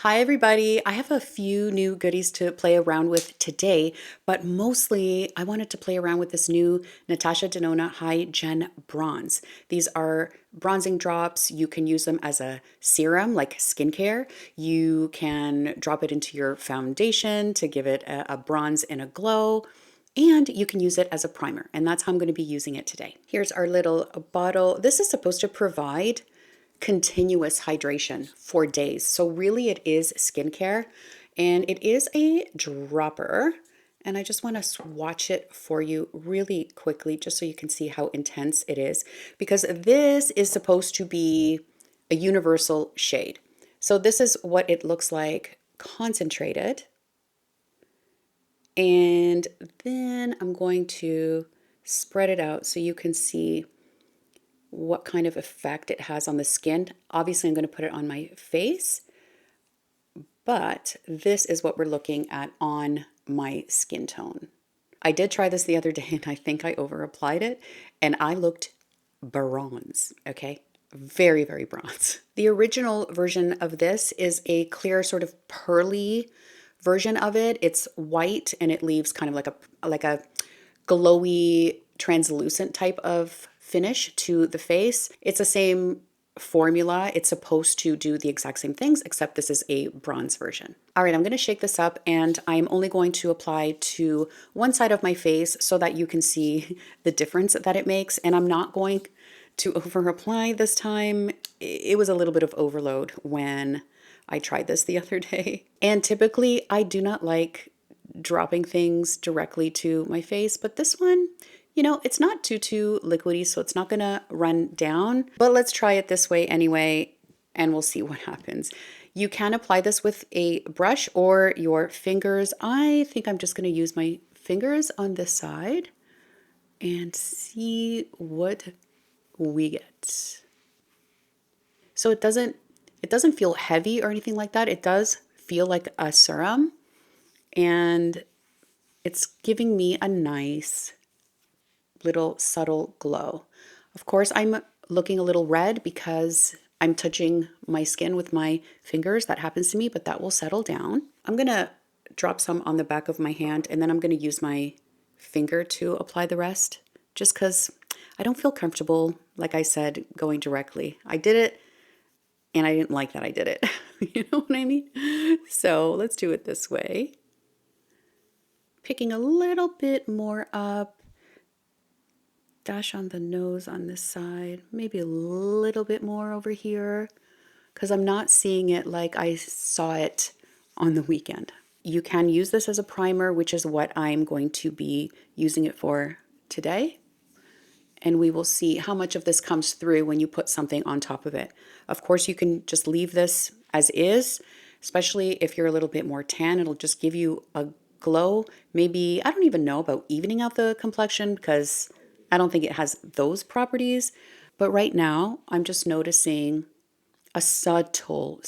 Hi everybody, I have a few new goodies to play around with today, but mostly I wanted to play around with this new Natasha Denona Hy-Gen Bronze. These are bronzing drops. You can use them as a serum, like skincare. You can drop it into your foundation to give it a bronze and a glow. And you can use it as a primer, and that's how I'm going to be using it today. Here's our little bottle. This is supposed to provide continuous hydration for days. So really it is skincare and it is a dropper. And I just want to swatch it for you really quickly just so you can see how intense it is, because this is supposed to be a universal shade. So this is what it looks like concentrated. And then I'm going to spread it out so you can see what kind of effect it has on the skin. Obviously, I'm going to put it on my face, but this is what we're looking at on my skin tone. I did try this the other day and I think I over applied it and I looked bronze, okay? Very, very bronze. The original version of this is a clear sort of pearly version of it. It's white and it leaves kind of like a glowy, translucent type of finish to the face. It's the same formula. It's supposed to do the exact same things, except this is a bronze version. All right, I'm going to shake this up and I'm only going to apply to one side of my face so that you can see the difference that it makes. And I'm not going to over apply this time. It was a little bit of overload when I tried this the other day. And typically I do not like dropping things directly to my face, but this one, you know, it's not too liquidy, so it's not gonna run down, but let's try it this way anyway, and we'll see what happens. You can apply this with a brush or your fingers. I think I'm just gonna use my fingers on this side and see what we get. So it doesn't feel heavy or anything like that. It does feel like a serum, and it's giving me a nice little subtle glow. Of course, I'm looking a little red because I'm touching my skin with my fingers. That happens to me, but that will settle down. I'm gonna drop some on the back of my hand and then I'm gonna use my finger to apply the rest, just because I don't feel comfortable, like I said, going directly. I did it and I didn't like that I did it. You know what I mean? So let's do it this way. Picking a little bit more up. Dash on the nose on this side, maybe a little bit more over here, because I'm not seeing it like I saw it on the weekend. You can use this as a primer, which is what I'm going to be using it for today. And we will see how much of this comes through when you put something on top of it. Of course, you can just leave this as is, especially if you're a little bit more tan. It'll just give you a glow. Maybe, I don't even know about evening out the complexion because I don't think it has those properties. But right now, I'm just noticing a subtle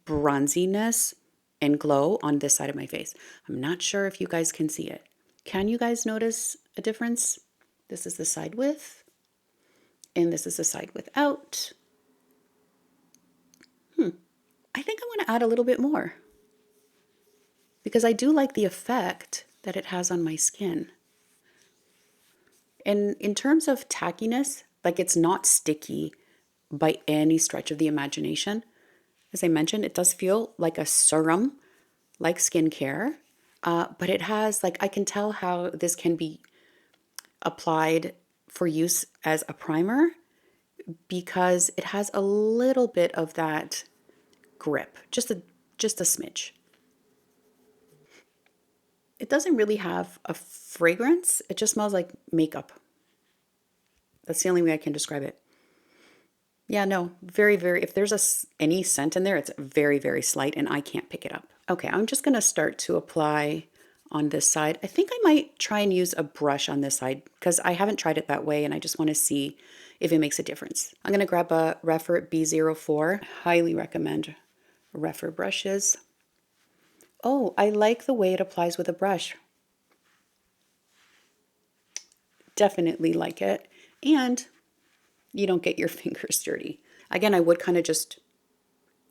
bronziness and glow on this side of my face. I'm not sure if you guys can see it. Can you guys notice a difference? This is the side with, and this is the side without. I think I want to add a little bit more because I do like the effect that it has on my skin. And in terms of tackiness, like it's not sticky by any stretch of the imagination. As I mentioned, it does feel like a serum, like skincare, but it has, like, I can tell how this can be applied for use as a primer because it has a little bit of that grip, just a smidge. It doesn't really have a fragrance. It just smells like makeup. That's the only way I can describe it. Yeah, no, very, very, if there's any scent in there, it's very, very slight and I can't pick it up. Okay, I'm just gonna start to apply on this side. I think I might try and use a brush on this side because I haven't tried it that way and I just wanna see if it makes a difference. I'm gonna grab a RèPHR B04. Highly recommend RèPHR brushes. Oh, I like the way it applies with a brush. Definitely like it. And you don't get your fingers dirty. Again, I would kind of just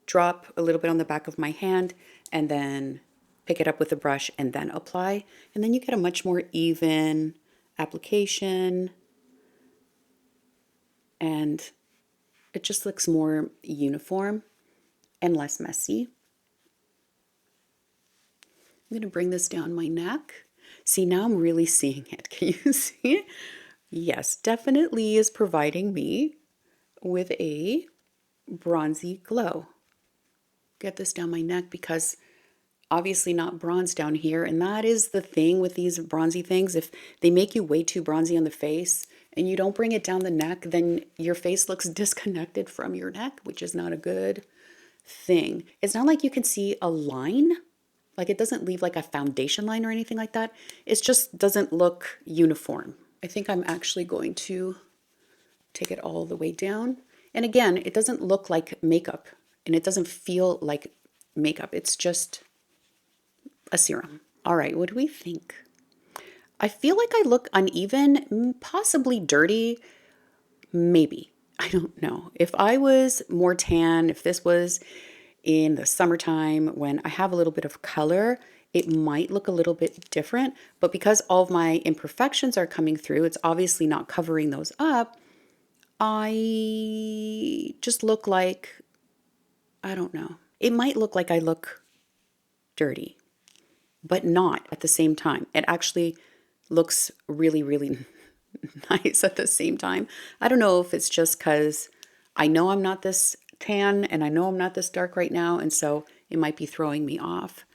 drop a little bit on the back of my hand and then pick it up with a brush and then apply. And then you get a much more even application and it just looks more uniform and less messy. I'm going to bring this down my neck. See, now I'm really seeing it. Can you see it? Yes, definitely is providing me with a bronzy glow. Get this down my neck because obviously not bronze down here. And that is the thing with these bronzy things. If they make you way too bronzy on the face and you don't bring it down the neck, then your face looks disconnected from your neck, which is not a good thing. It's not like you can see a line. Like it doesn't leave like a foundation line or anything like that. It just doesn't look uniform. I think I'm actually going to take it all the way down. And again, it doesn't look like makeup and it doesn't feel like makeup. It's just a serum. All right, what do we think? I feel like I look uneven, possibly dirty, maybe. I don't know. If I was more tan, if this was in the summertime when I have a little bit of color, it might look a little bit different. But because all of my imperfections are coming through, it's obviously not covering those up. I just look like, I don't know. It might look like I look dirty, but not at the same time. It actually looks really, really nice at the same time. I don't know if it's just because I know I'm not this tan and I know I'm not this dark right now, and so it might be throwing me off.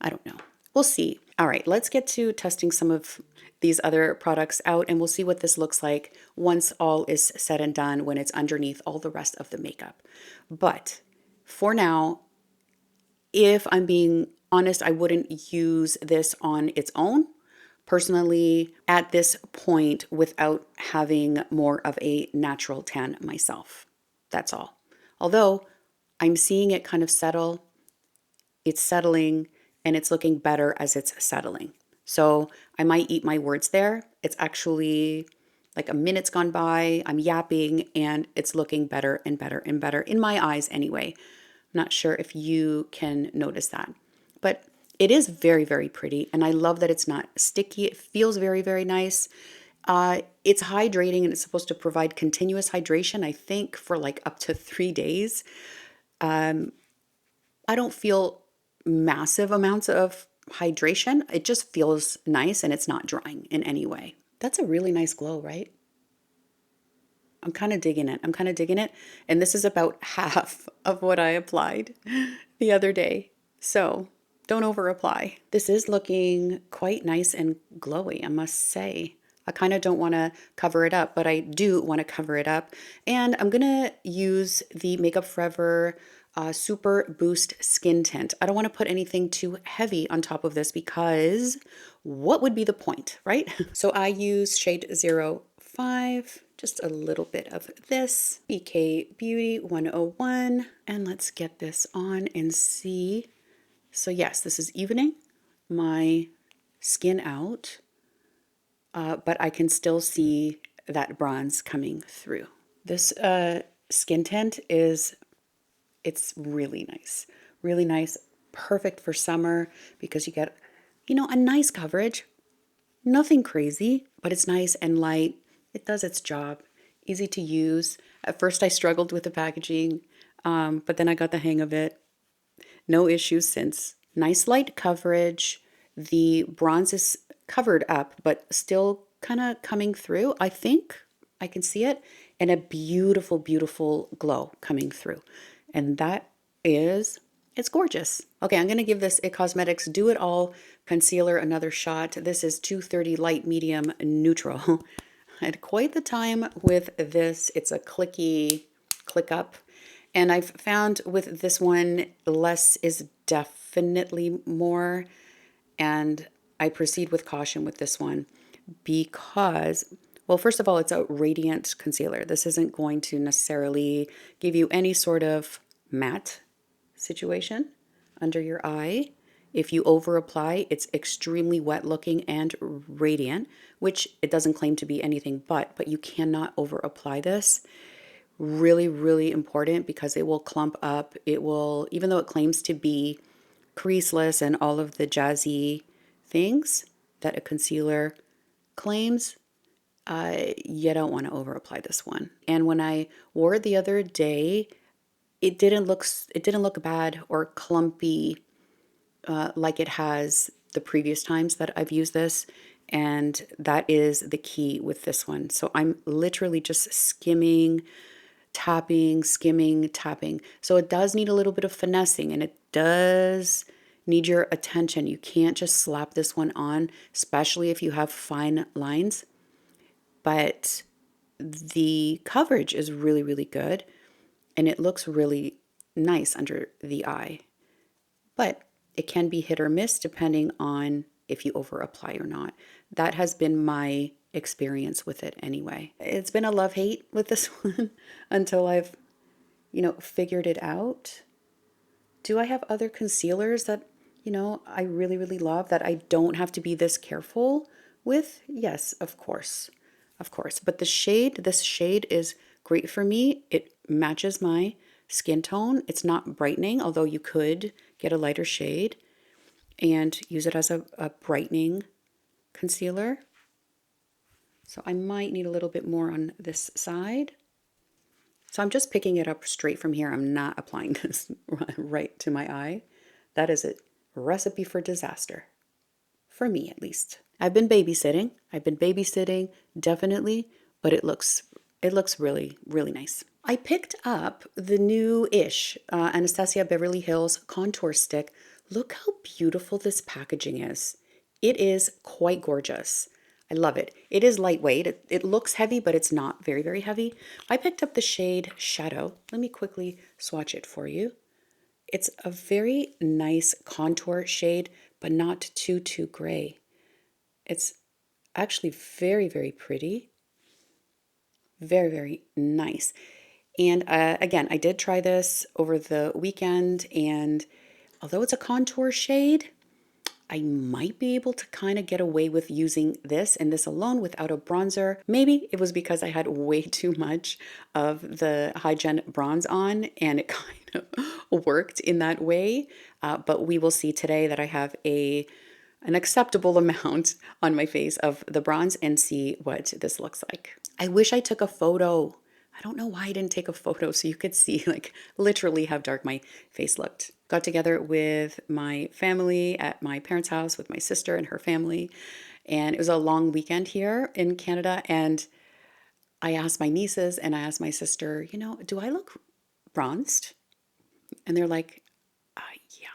I don't know. We'll see. All right, let's get to testing some of these other products out and we'll see what this looks like once all is said and done when it's underneath all the rest of the makeup. But for now, if I'm being honest, I wouldn't use this on its own personally at this point without having more of a natural tan myself. That's all. Although I'm seeing it kind of settle, it's settling and it's looking better as it's settling. So I might eat my words there. It's actually like a minute's gone by, I'm yapping and it's looking better and better and better in my eyes anyway. I'm not sure if you can notice that, but it is very, very pretty. And I love that it's not sticky. It feels very, very nice. It's hydrating and it's supposed to provide continuous hydration, I think, for like up to 3 days. I don't feel massive amounts of hydration. It just feels nice and it's not drying in any way. That's a really nice glow, right? I'm kind of digging it. I'm kind of digging it. And this is about half of what I applied the other day. So don't over apply. This is looking quite nice and glowy, I must say. I kind of don't want to cover it up, but I do want to cover it up. And I'm going to use the Makeup Forever Super Boost Skin Tint. I don't want to put anything too heavy on top of this because what would be the point, right? So I use shade 05, just a little bit of this, BK Beauty 101. And let's get this on and see. So yes, this is evening my skin out, but I can still see that bronze coming through. This skin tint it's really nice, perfect for summer because you get, you know, a nice coverage, nothing crazy, but it's nice and light. It does its job, easy to use. At first I struggled with the packaging, but then I got the hang of it. No issues since. Nice light coverage. The bronze is covered up, but still kind of coming through. I think I can see it. And a beautiful, beautiful glow coming through. And that is, it's gorgeous. Okay, I'm going to give this IT Cosmetics Do It All Concealer another shot. This is 230 Light Medium Neutral. I had quite the time with this. It's a clicky click up. And I've found with this one, less is definitely more. And I proceed with caution with this one because, well, first of all, it's a radiant concealer. This isn't going to necessarily give you any sort of matte situation under your eye. If you over apply, it's extremely wet looking and radiant, which it doesn't claim to be anything but you cannot over apply this. really, really important because it will clump up. It will, even though it claims to be creaseless and all of the jazzy things that a concealer claims, you don't want to over apply this one. And when I wore it the other day, it didn't look bad or clumpy like it has the previous times that I've used this. And that is the key with this one. So I'm literally just skimming, tapping, skimming, tapping. So it does need a little bit of finessing, and it does need your attention. You can't just slap this one on, especially if you have fine lines. But the coverage is really, really good, and it looks really nice under the eye. But it can be hit or miss depending on if you over apply or not. That has been my experience with it anyway. It's been a love-hate with this one until I've, figured it out. Do I have other concealers that, I really, really love that I don't have to be this careful with? Yes, of course. Of course. But this shade is great for me. It matches my skin tone. It's not brightening, although you could get a lighter shade and use it as a brightening concealer. So I might need a little bit more on this side. So I'm just picking it up straight from here. I'm not applying this right to my eye. That is a recipe for disaster. For me, at least. I've been babysitting. Definitely, but it looks really, really nice. I picked up the new-ish Anastasia Beverly Hills contour stick. Look how beautiful this packaging is. It is quite gorgeous. I love it. It is lightweight. It looks heavy, but it's not very, very heavy. I picked up the shade Shadow. Let me quickly swatch it for you. It's a very nice contour shade, but not too gray. It's actually very, very pretty. Very, very nice. And again, I did try this over the weekend, and although it's a contour shade, I might be able to kind of get away with using this and this alone without a bronzer. Maybe it was because I had way too much of the HyGen Bronze on and it kind of worked in that way. But we will see today that I have an acceptable amount on my face of the bronze and see what this looks like. I wish I took a photo. I don't know why I didn't take a photo so you could see like literally how dark my face looked. Got together with my family at my parents' house with my sister and her family. And it was a long weekend here in Canada. And I asked my nieces and I asked my sister, do I look bronzed? And they're like, yeah,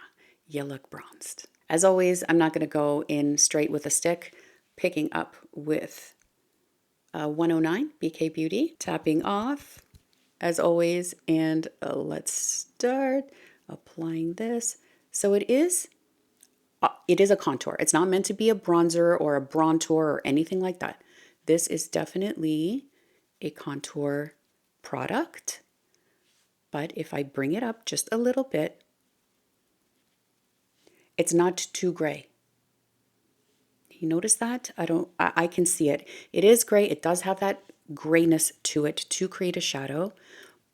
you look bronzed. As always, I'm not going to go in straight with a stick, picking up with 109 BK Beauty, tapping off as always, and let's start applying this. So it is a contour. It's not meant to be a bronzer or a bronzer or anything like that. This is definitely a contour product, but if I bring it up just a little bit, it's not too gray. You notice that? I can see it. It is gray. It does have that grayness to it to create a shadow,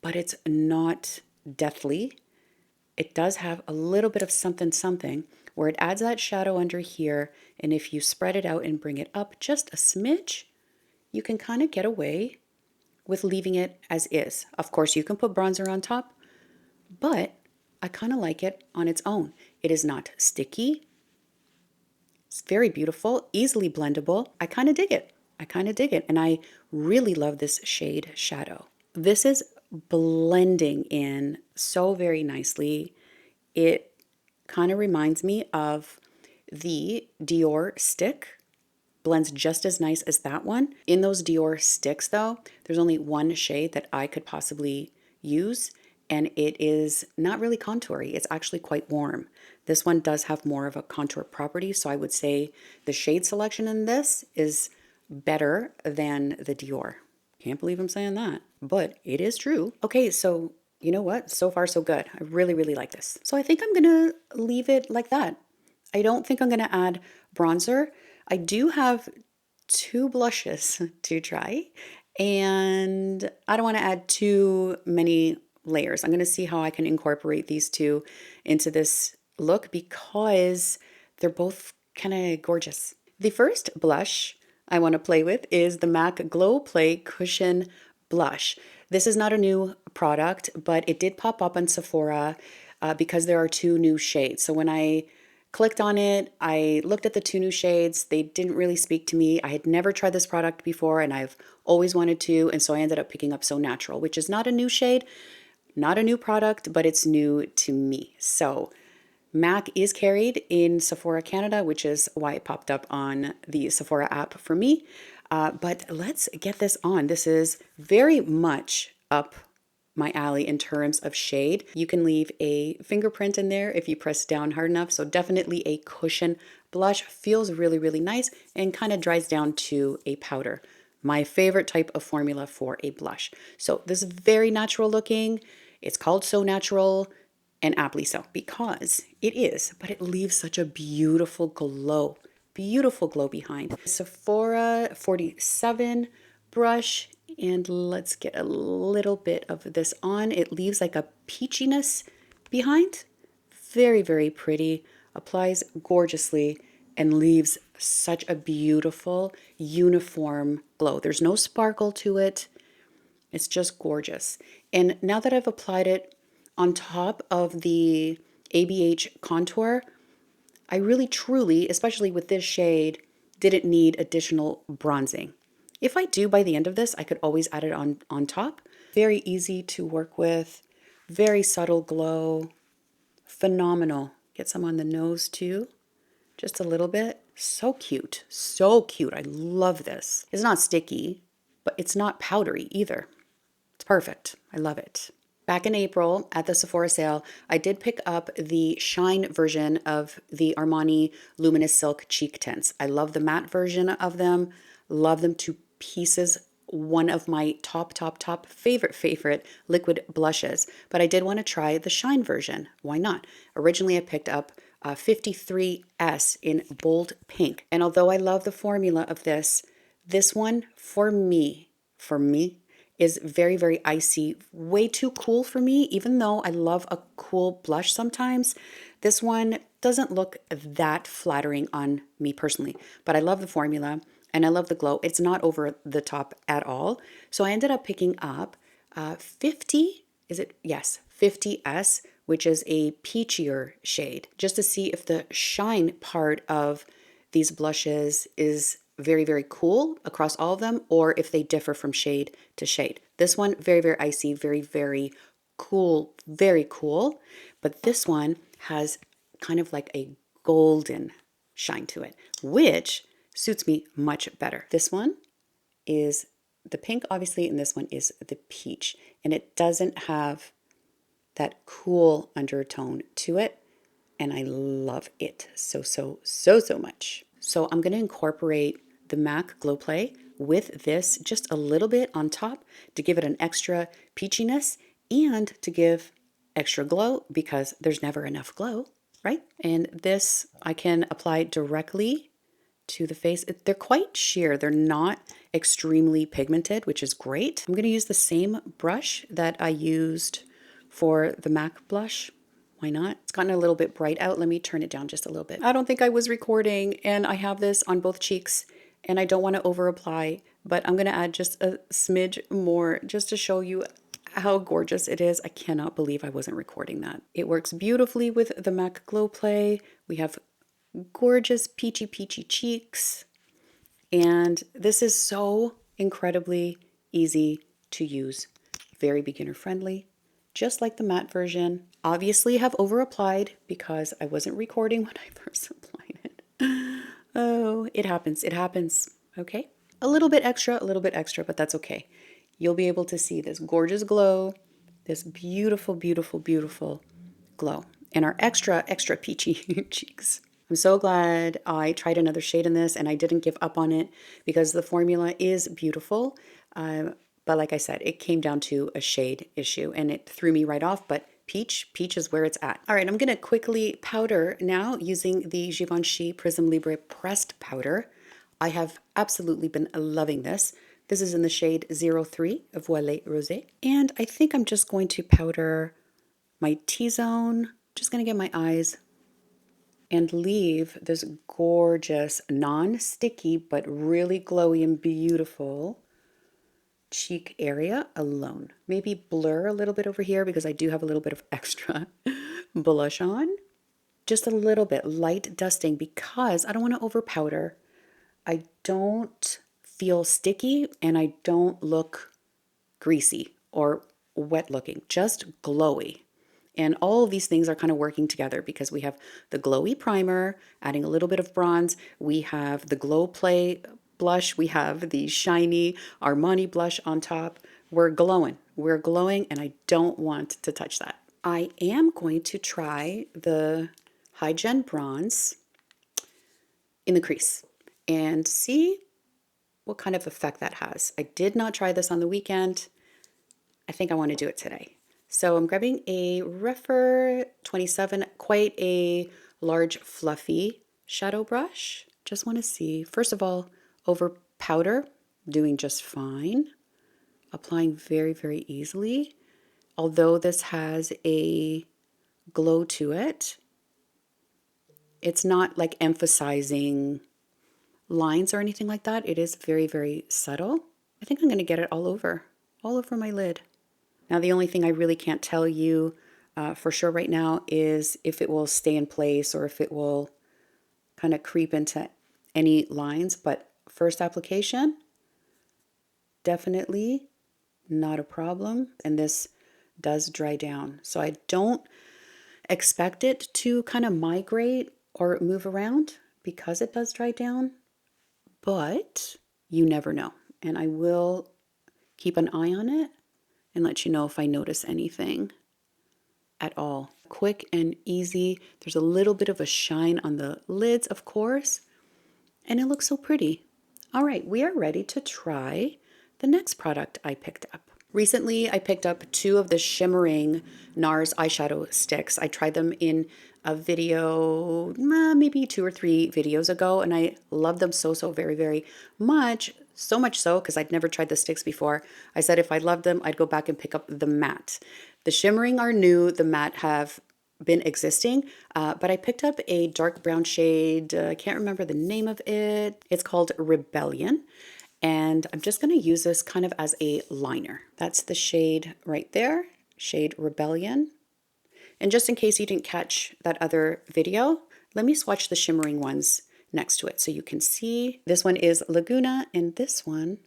but it's not deathly. It does have a little bit of something where it adds that shadow under here. And if you spread it out and bring it up just a smidge, you can kind of get away with leaving it as is. Of course, you can put bronzer on top, but I kind of like it on its own. It is not sticky. It's very beautiful, easily blendable. I kind of dig it. And I really love this shade Shadow. This is blending in so very nicely. It kind of reminds me of the Dior stick. Blends just as nice as that one. In those Dior sticks though, there's only one shade that I could possibly use, and it is not really contoury. It's actually quite warm. This one does have more of a contour property, so I would say the shade selection in this is better than the Dior. Can't believe I'm saying that, but it is true. Okay, so you know what? So far so good. I really, really like this. So I think I'm gonna leave it like that. I don't think I'm gonna add bronzer. I do have two blushes to try, And I don't want to add too many layers. I'm going to see how I can incorporate these two into this look because they're both kind of gorgeous. The first blush I want to play with is the MAC Glow Play Cushion Blush. This is not a new product, but it did pop up on Sephora because there are two new shades. So when I clicked on it, I looked at the two new shades. They didn't really speak to me. I had never tried this product before and I've always wanted to. And so I ended up picking up So Natural, which is not a new shade, not a new product, but it's new to me. So MAC is carried in Sephora Canada, which is why it popped up on the Sephora app for me. But let's get this on. This is very much up my alley in terms of shade. You can leave a fingerprint in there if you press down hard enough. So definitely a cushion blush. Feels really, really nice and kind of dries down to a powder. My favorite type of formula for a blush. So this is very natural looking. It's called So Natural, and aptly so because it is, but it leaves such a beautiful glow behind. Sephora 47 brush, and let's get a little bit of this on. It leaves like a peachiness behind. Very, very pretty, applies gorgeously and leaves such a beautiful uniform glow. There's no sparkle to it. It's just gorgeous. And now that I've applied it on top of the ABH contour, I really truly, especially with this shade, didn't need additional bronzing. If I do by the end of this, I could always add it on top. Very easy to work with, very subtle glow, phenomenal. Get some on the nose too, just a little bit. So cute, so cute. I love this. It's not sticky, but it's not powdery either. It's perfect. I love it. Back in April at the Sephora sale, I did pick up the Shine version of the Armani Luminous Silk Cheek Tints. I love the matte version of them. Love them to pieces. One of my top favorite liquid blushes. But I did want to try the Shine version. Why not? Originally, I picked up 53S in bold pink. And although I love the formula of this one for me, is very, very icy, way too cool for me. Even though I love a cool blush sometimes, this one doesn't look that flattering on me personally, but I love the formula and I love the glow. It's not over the top at all. So I ended up picking up 50, is it? Yes, 50S, which is a peachier shade, just to see if the shine part of these blushes is very, very cool across all of them, or if they differ from shade to shade. This one, very, very icy, very, very cool, very cool. But this one has kind of like a golden shine to it, which suits me much better. This one is the pink, obviously, and this one is the peach. And it doesn't have that cool undertone to it. And I love it so much. So I'm going to incorporate the MAC Glow Play with this just a little bit on top to give it an extra peachiness and to give extra glow because there's never enough glow, right? And this I can apply directly to the face. They're quite sheer. They're not extremely pigmented, which is great. I'm going to use the same brush that I used for the MAC blush. Why not? It's gotten a little bit bright out. Let me turn it down just a little bit. I don't think I was recording and I have this on both cheeks and I don't want to over apply, but I'm going to add just a smidge more just to show you how gorgeous it is. I cannot believe I wasn't recording that. It works beautifully with the MAC Glow Play. We have gorgeous peachy cheeks. And this is so incredibly easy to use. Very beginner friendly, just like the matte version. Obviously have over applied because I wasn't recording when I first applied it. Oh, it happens. It happens. Okay. A little bit extra, but that's okay. You'll be able to see this gorgeous glow, this beautiful glow, and our extra peachy cheeks. I'm so glad I tried another shade in this and I didn't give up on it because the formula is beautiful. But like I said, it came down to a shade issue and it threw me right off, but peach is where it's at. All right, I'm gonna quickly powder now using the Givenchy Prism Libre pressed powder. I have absolutely been loving this. This is in the shade 03 of Voilé Rosé. And I think I'm just going to powder my T-zone. Just going to get my eyes and leave this gorgeous, non-sticky, but really glowy and beautiful cheek area alone. Maybe blur a little bit over here because I do have a little bit of extra blush on. Just a little bit, light dusting, because I don't want to over powder. I don't feel sticky and I don't look greasy or wet looking, just glowy. And all of these things are kind of working together because we have the glowy primer, adding a little bit of bronze. We have the Glow Play blush. We have the shiny Armani blush on top. We're glowing. We're glowing, and I don't want to touch that. I am going to try the HyGen Bronze in the crease and see what kind of effect that has. I did not try this on the weekend. I think I want to do it today. So I'm grabbing a RèPHR 27, quite a large fluffy shadow brush. Just want to see, first of all, over powder, doing just fine. Applying very, very easily. Although this has a glow to it, it's not like emphasizing lines or anything like that. It is very, very subtle. I think I'm going to get it all over my lid. Now, the only thing I really can't tell you for sure right now is if it will stay in place or if it will kind of creep into any lines. But first application, definitely not a problem. And this does dry down. So I don't expect it to kind of migrate or move around because it does dry down. But you never know. And I will keep an eye on it and let you know if I notice anything at all. Quick and easy. There's a little bit of a shine on the lids, of course, and it looks so pretty. All right, we are ready to try the next product I picked up. Recently, I picked up 2 of the shimmering NARS eyeshadow sticks. I tried them in a video, maybe 2 or 3 videos ago, and I love them so very, very much. So much so, because I'd never tried the sticks before. I said if I loved them, I'd go back and pick up the matte. The shimmering are new, the matte have been existing, but I picked up a dark brown shade. I can't remember the name of it. It's called Rebellion. And I'm just going to use this kind of as a liner. That's the shade right there, shade Rebellion. And just in case you didn't catch that other video, let me swatch the shimmering ones next to it so you can see. This one is Laguna, and this one,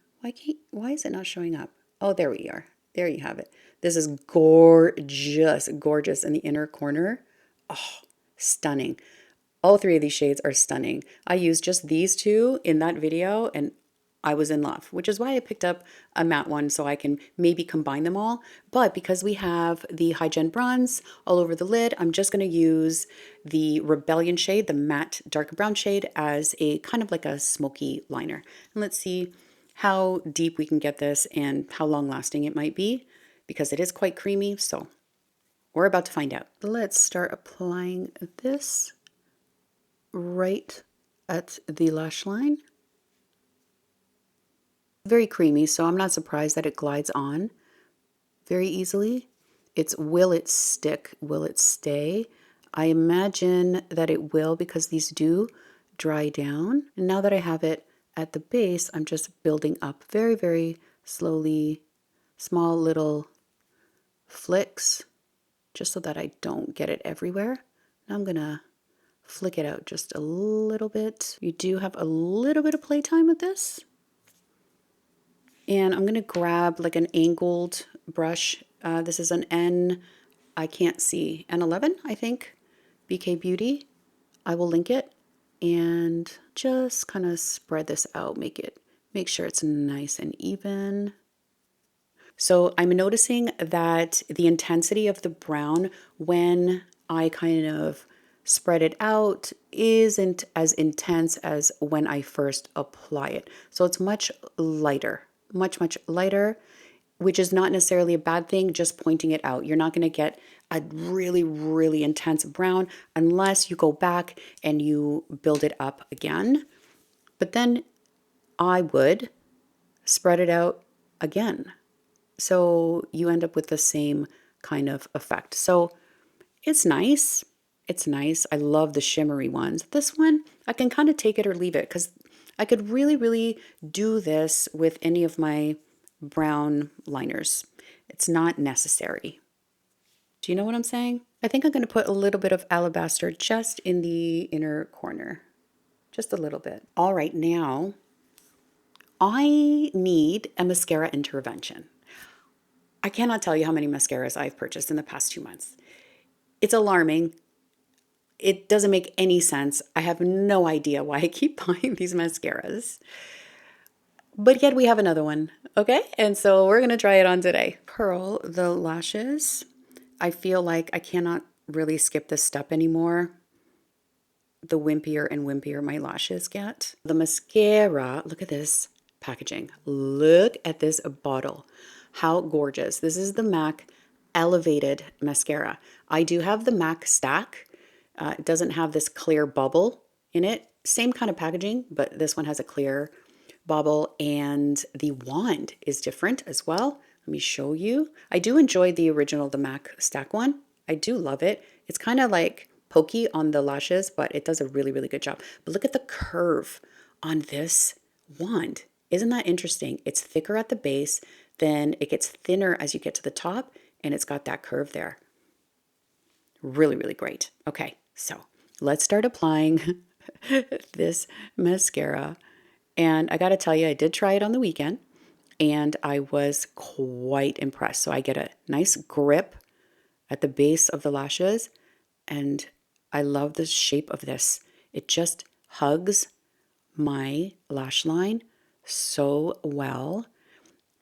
why is it not showing up? Oh, there we are. There you have it. This is gorgeous, gorgeous in the inner corner. Oh, stunning. All 3 of these shades are stunning. I used just these 2 in that video, and I was in love, which is why I picked up a matte one so I can maybe combine them all. But because we have the HyGen Bronze all over the lid, I'm just going to use the Rebellion shade, the matte dark brown shade, as a kind of like a smoky liner. And let's see how deep we can get this and how long lasting it might be, because it is quite creamy. So we're about to find out. Let's start applying this right at the lash line. Very creamy, so I'm not surprised that it glides on very easily. It's will it stick? Will it stay? I imagine that it will because these do dry down. And now that I have it at the base, I'm just building up very, very slowly, small little flicks, just so that I don't get it everywhere. Now I'm gonna flick it out just a little bit. You do have a little bit of playtime with this. And I'm going to grab like an angled brush. This is an I can't see, N11, I think, BK Beauty. I will link it and just kind of spread this out, make sure it's nice and even. So I'm noticing that the intensity of the brown when I kind of spread it out isn't as intense as when I first apply it. So it's much lighter. Much lighter, which is not necessarily a bad thing, just pointing it out. You're not going to get a really intense brown unless you go back and you build it up again. But then I would spread it out again. So you end up with the same kind of effect. So it's nice. It's nice. I love the shimmery ones. This one, I can kind of take it or leave it because I could really, really do this with any of my brown liners. It's not necessary. Do you know what I'm saying? I think I'm going to put a little bit of alabaster just in the inner corner. Just a little bit. All right, now I need a mascara intervention. I cannot tell you how many mascaras I've purchased in the past 2 months. It's alarming. It doesn't make any sense. I have no idea why I keep buying these mascaras. But yet we have another one, okay? And so we're gonna try it on today. Curl the lashes. I feel like I cannot really skip this step anymore. The wimpier and wimpier my lashes get. The mascara, look at this packaging. Look at this bottle. How gorgeous. This is the MAC Elevated Mascara. I do have the MAC Stack. It doesn't have this clear bubble in it. Same kind of packaging, but this one has a clear bubble, and the wand is different as well. Let me show you. I do enjoy the original, the MAC Stack one. I do love it. It's kind of like pokey on the lashes, but it does a really, really good job. But look at the curve on this wand. Isn't that interesting? It's thicker at the base, then it gets thinner as you get to the top, and it's got that curve there. Really, really great. Okay, so let's start applying this mascara. And I got to tell you, I did try it on the weekend, and I was quite impressed. So I get a nice grip at the base of the lashes, and I love the shape of this. It just hugs my lash line so well,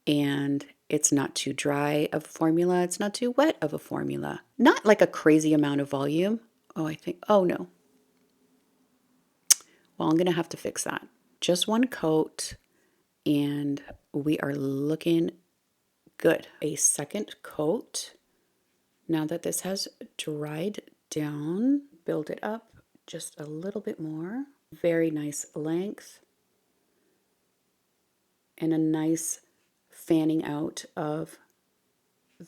and it's not too dry of a formula. It's not too wet of a formula. Not like a crazy amount of volume. Oh no. Well, I'm going to have to fix that. Just one coat, and we are looking good. A second coat. Now that this has dried down, build it up just a little bit more. Very nice length and a nice fanning out of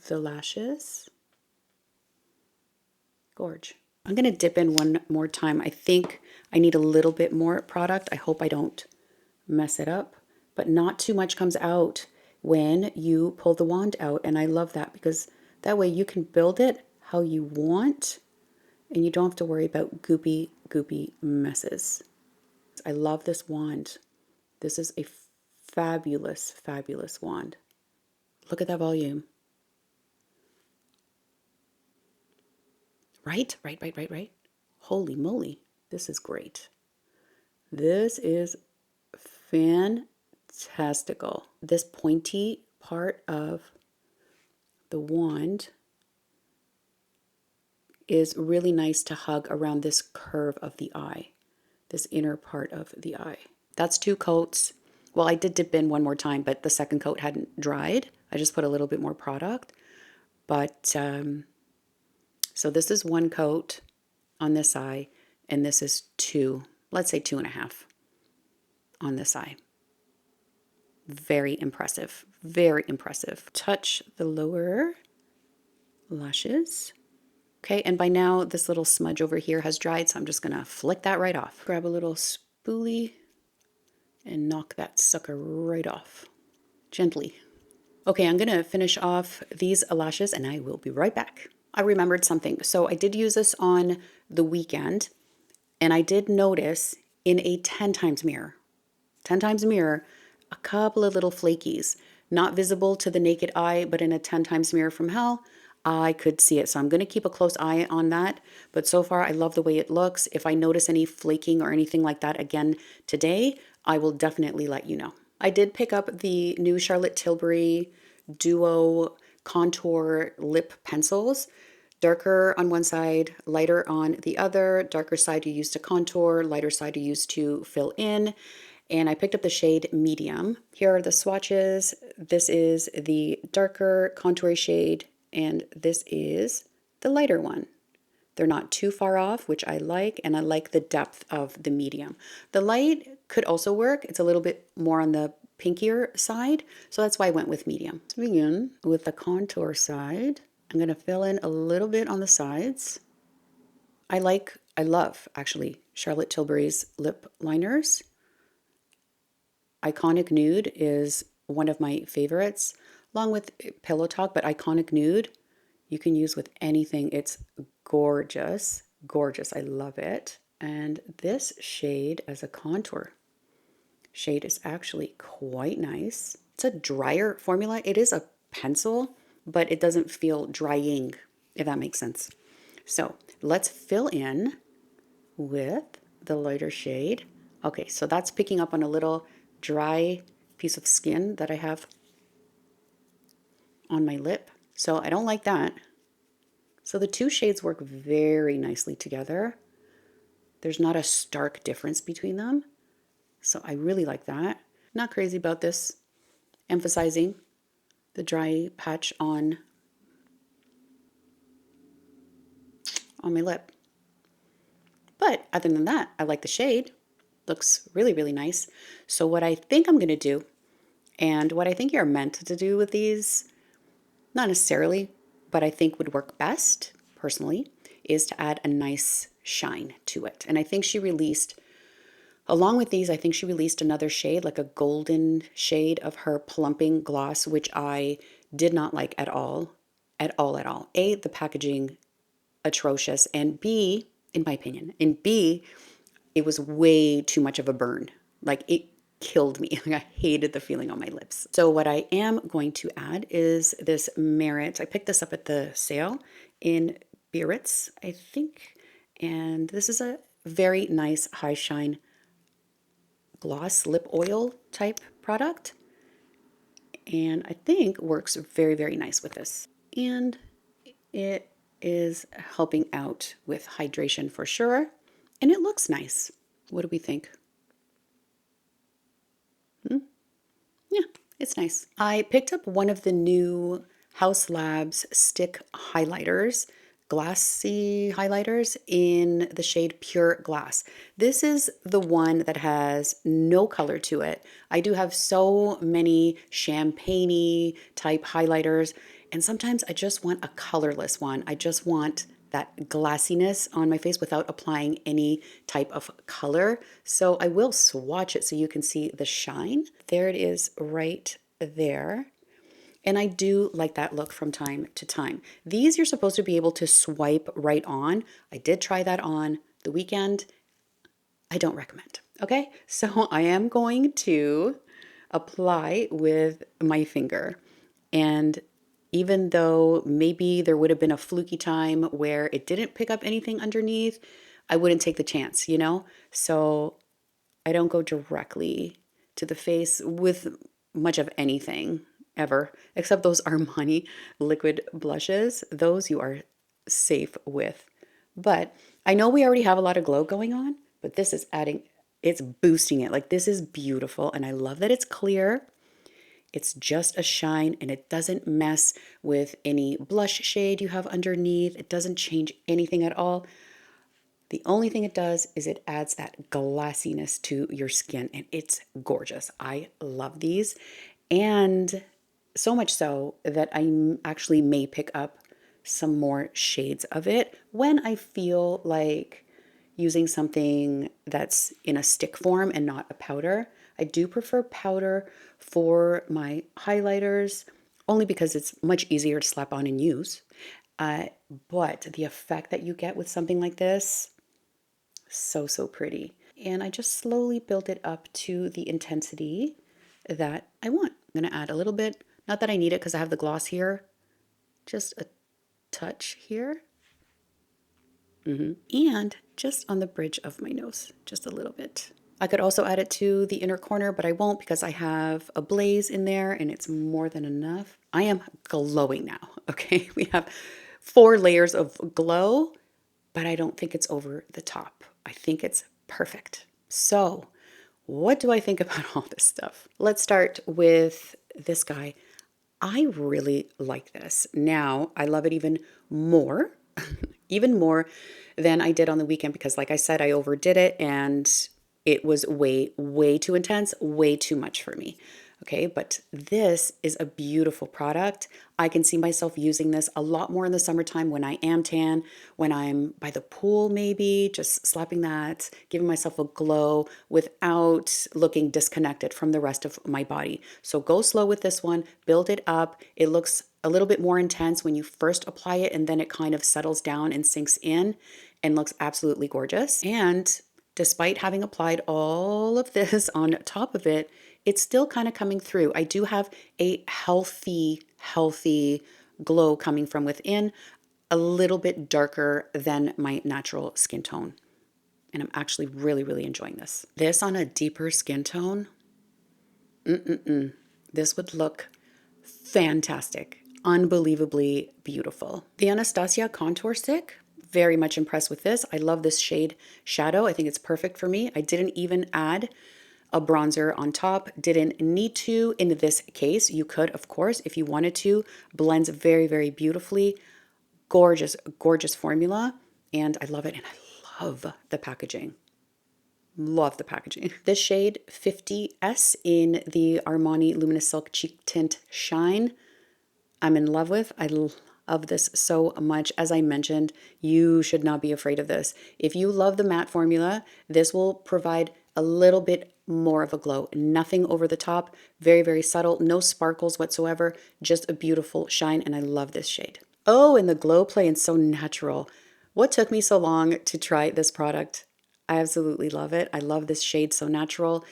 the lashes. Gorge. I'm going to dip in one more time. I think I need a little bit more product. I hope I don't mess it up, but not too much comes out when you pull the wand out. And I love that because that way you can build it how you want and you don't have to worry about goopy messes. I love this wand. This is a fabulous, fabulous wand. Look at that volume. Right? Holy moly. This is great. This is fantastical. This pointy part of the wand is really nice to hug around this curve of the eye, this inner part of the eye. That's 2 coats. Well, I did dip in one more time, but the second coat hadn't dried. I just put a little bit more product. But, so this is 1 coat on this eye, and this is 2, let's say 2.5 on this eye. Very impressive, very impressive. Touch the lower lashes. Okay, and by now this little smudge over here has dried, so I'm just gonna flick that right off. Grab a little spoolie and knock that sucker right off, gently. Okay, I'm gonna finish off these lashes and I will be right back. I remembered something. So I did use this on the weekend, and I did notice in a 10 times mirror, a couple of little flakies, not visible to the naked eye, but in a 10 times mirror from hell, I could see it. So I'm going to keep a close eye on that. But so far, I love the way it looks. If I notice any flaking or anything like that again today, I will definitely let you know. I did pick up the new Charlotte Tilbury Duo Contour Lip Pencils. Darker on one side, lighter on the other. Darker side you use to contour, lighter side you use to fill in. And I picked up the shade Medium. Here are the swatches. This is the darker contour shade, and this is the lighter one. They're not too far off, which I like, and I like the depth of the medium. The light could also work. It's a little bit more on the pinkier side, so that's why I went with medium. Let's begin with the contour side. I'm going to fill in a little bit on the sides. I love actually Charlotte Tilbury's lip liners. Iconic Nude is one of my favorites, along with Pillow Talk, but Iconic Nude you can use with anything. It's gorgeous, gorgeous. I love it. And this shade as a contour shade is actually quite nice. It's a drier formula. It is a pencil, but it doesn't feel drying, if that makes sense. So let's fill in with the lighter shade. Okay, so that's picking up on a little dry piece of skin that I have on my lip. So I don't like that. So the two shades work very nicely together. There's not a stark difference between them. So I really like that. Not crazy about this, emphasizing the dry patch on my lip. But other than that, I like the shade. Looks really, really nice. So what I think I'm going to do, and what I think you're meant to do with these, not necessarily, but I think would work best, personally, is to add a nice shine to it. And I think she released, along with these, I think she released another shade, like a golden shade of her plumping gloss, which I did not like at all, at all, at all. A, the packaging, atrocious, and B, in my opinion, and B, it was way too much of a burn. Like it killed me. Like I hated the feeling on my lips. So what I am going to add is this Merit. I picked this up at the sale in Biarritz, I think. And this is a very nice high shine gloss lip oil type product. And I think works very, very nice with this. And it is helping out with hydration for sure. And it looks nice. What do we think? Yeah, it's nice. I picked up one of the new Haus Labs stick highlighters, glassy highlighters in the shade Pure Glass. This is the one that has no color to it. I do have so many champagne-y type highlighters, and sometimes I just want a colorless one. I just want that glassiness on my face without applying any type of color. So I will swatch it so you can see the shine. There it is right there. And I do like that look from time to time. These you're supposed to be able to swipe right on. I did try that on the weekend. I don't recommend. Okay, so I am going to apply with my finger. And even though maybe there would have been a fluky time where it didn't pick up anything underneath, I wouldn't take the chance, you know? So I don't go directly to the face with much of anything ever, except those Armani liquid blushes. Those you are safe with. But I know we already have a lot of glow going on, but this is adding, it's boosting it. Like this is beautiful, and I love that it's clear. It's just a shine, and it doesn't mess with any blush shade you have underneath. It doesn't change anything at all. The only thing it does is it adds that glassiness to your skin, and it's gorgeous. I love these, and so much so that I actually may pick up some more shades of it when I feel like using something that's in a stick form and not a powder. I do prefer powder for my highlighters, only because it's much easier to slap on and use. But the effect that you get with something like this, so, so pretty. And I just slowly build it up to the intensity that I want. I'm going to add a little bit, not that I need it because I have the gloss here, just a touch here. And just on the bridge of my nose, just a little bit. I could also add it to the inner corner, but I won't because I have a blaze in there and it's more than enough. I am glowing now, okay? We have 4 layers of glow, but I don't think it's over the top. I think it's perfect. So what do I think about all this stuff? Let's start with this guy. I really like this. Now, I love it even more, even more than I did on the weekend because like I said, I overdid it and it was way, way too intense, way too much for me. Okay, but this is a beautiful product. I can see myself using this a lot more in the summertime when I am tan, when I'm by the pool, maybe just slapping that, giving myself a glow without looking disconnected from the rest of my body. So go slow with this one, build it up. It looks a little bit more intense when you first apply it, and then it kind of settles down and sinks in and looks absolutely gorgeous. And despite having applied all of this on top of it, it's still kind of coming through. I do have a healthy glow coming from within, a little bit darker than my natural skin tone. And I'm actually really enjoying this. This on a deeper skin tone, this would look fantastic, unbelievably beautiful. The Anastasia contour stick, very much impressed with this. I love this shade Shadow. I think it's perfect for me. I didn't even add a bronzer on top, didn't need to in this case. You could, of course, if you wanted to. Blends very beautifully. Gorgeous formula, and I love it, and I love the packaging. Love the packaging. This shade 50S in the Armani Luminous Silk Cheek Tint Shine, I'm in love with. I love this so much. As I mentioned, you should not be afraid of this. If you love the matte formula, this will provide a little bit more of a glow. Nothing over the top, very subtle, no sparkles whatsoever, just a beautiful shine, and I love this shade. Oh, and the glow play is so natural. What took me so long to try this product? I absolutely love it. I love this shade, so natural.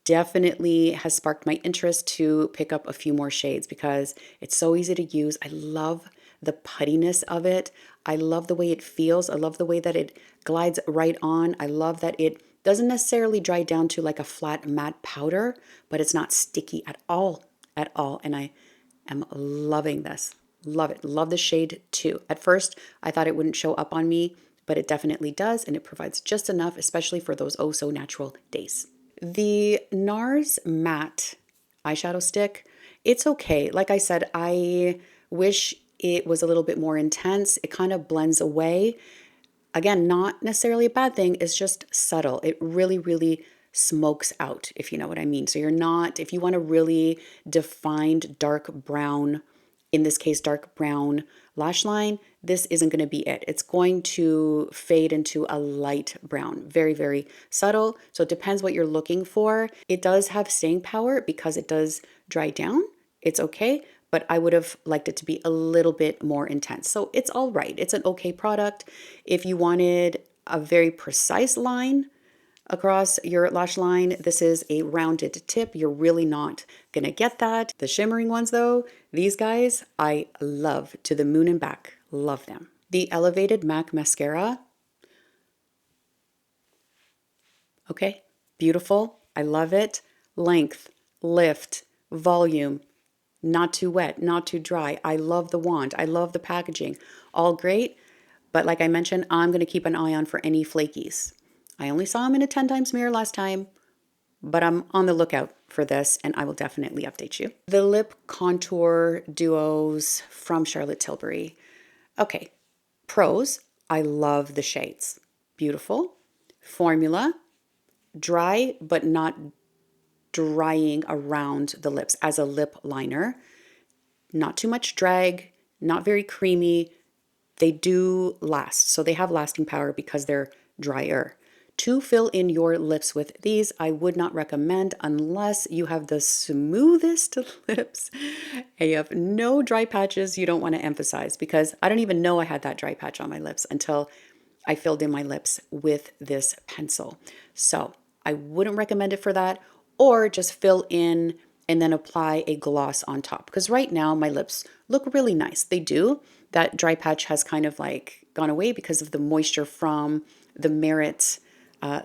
Definitely has sparked my interest to pick up a few more shades because it's so easy to use. I love the puttiness of it. I love the way it feels. I love the way that it glides right on. I love that it doesn't necessarily dry down to like a flat matte powder, but it's not sticky at all, And I am loving this. Love it. Love the shade too. At first, I thought it wouldn't show up on me, but it definitely does, and it provides just enough, especially for those oh so natural days. The NARS Matte eyeshadow stick, it's okay. Like I said, I wish it was a little bit more intense. It kind of blends away. Again, not necessarily a bad thing. It's just subtle. It really smokes out, if you know what I mean. So you're not, if you want a really defined dark brown, in this case, dark brown lash line, this isn't going to be it. It's going to fade into a light brown, very subtle. So it depends what you're looking for. It does have staying power because it does dry down. It's okay, but I would have liked it to be a little bit more intense. So it's all right. It's an okay product. If you wanted a very precise line across your lash line, this is a rounded tip. You're really not gonna get that. The shimmering ones though, these guys, I love to the moon and back. Love them. The Elevated MAC Mascara. Okay, beautiful. I love it. Length, lift, volume, not too wet, not too dry. I love the wand. I love the packaging. All great. But like I mentioned, I'm going to keep an eye on for any flakies. I only saw them in a 10 times mirror last time, but I'm on the lookout for this and I will definitely update you. The Lip Contour Duos from Charlotte Tilbury. Okay, pros, I love the shades. Beautiful. Formula, dry but not drying around the lips as a lip liner. Not too much drag, not very creamy. They do last, so they have lasting power because they're drier. To fill in your lips with these, I would not recommend unless you have the smoothest lips and you have no dry patches you don't want to emphasize, because I don't even know I had that dry patch on my lips until I filled in my lips with this pencil. So I wouldn't recommend it for that, or just fill in and then apply a gloss on top. Because right now my lips look really nice. They do. That dry patch has kind of like gone away because of the moisture from the Merit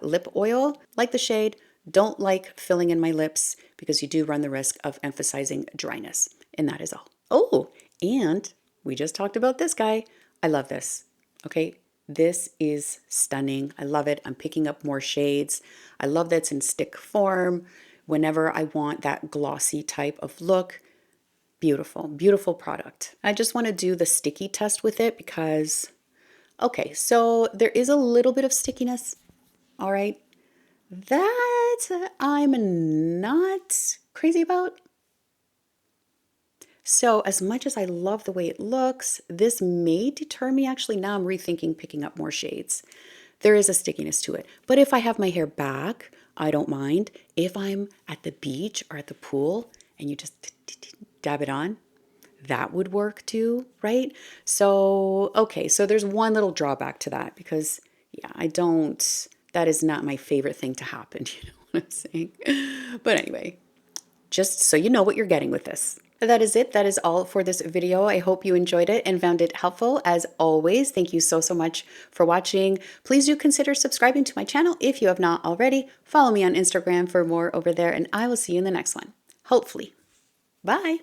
lip oil. Like the shade, don't like filling in my lips because you do run the risk of emphasizing dryness. And that is all. Oh, and we just talked about this guy. I love this. Okay. This is stunning. I love it. I'm picking up more shades. I love that it's in stick form. Whenever I want that glossy type of look, beautiful, beautiful product. I just want to do the sticky test with it because, okay, so there is a little bit of stickiness, all right, that I'm not crazy about? So as much as I love the way it looks, this may deter me. Actually, now I'm rethinking picking up more shades. There is a stickiness to it. But if I have my hair back, I don't mind. If I'm at the beach or at the pool and you just dab it on, that would work too, right? So, okay, so there's one little drawback to that because, yeah, that is not my favorite thing to happen. You know what I'm saying? But anyway, just so you know what you're getting with this. That is it. That is all for this video. I hope you enjoyed it and found it helpful. As always, thank you so, so much for watching. Please do consider subscribing to my channel if you have not already. Follow me on Instagram for more over there, and I will see you in the next one. Hopefully. Bye.